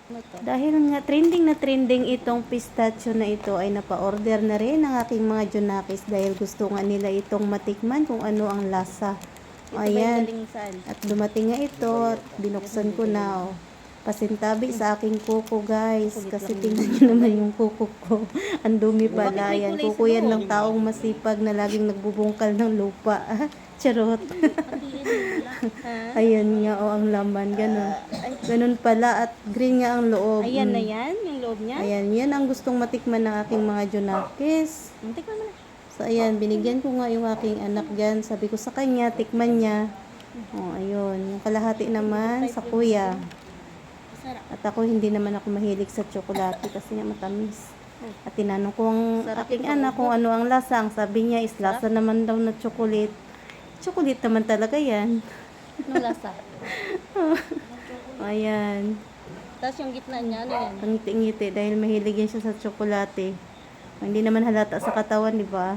Ano to? Dahil nga trending na trending itong pistachio na ito ay napa-order na rin ng aking mga Junakis dahil gusto nga nila itong matikman kung ano ang lasa. Ito ba yung Ayan. galing saan? At dumating nga ito at binuksan ko na. Oh. Pasintabi sa aking kuko guys. Kasi tingnan nyo naman yung kuko ko. Ang dumi pala. Yan. Kuko yan ng taong masipag na laging nagbubungkal ng lupa. Charot. Ayan nga o ang laman. Ganun. Ganun pala. At green nga ang loob. Ayan na yan, yung loob niya. Ayan. Yan ang gustong matikman ng aking mga Junakis. Tikman mo na. So, ayan, binigyan ko nga yung aking anak dyan. Sabi ko sa kanya, tikman niya. Oh, ayun. Yung kalahati naman sa kuya. Sarap. At ako, hindi naman ako mahilig sa tsokolate kasi nga matamis. At tinanong ko ang aking anak kung ano ang lasa. Ang sabi niya is lasa naman daw na chocolate. Chocolate naman talaga yan. Anong lasa? Ayan. Tapos yung gitna niya, ano yan? Ang ngiti-ngiti dahil mahilig yan siya sa tsokolate. Hindi naman halata sa katawan, di ba?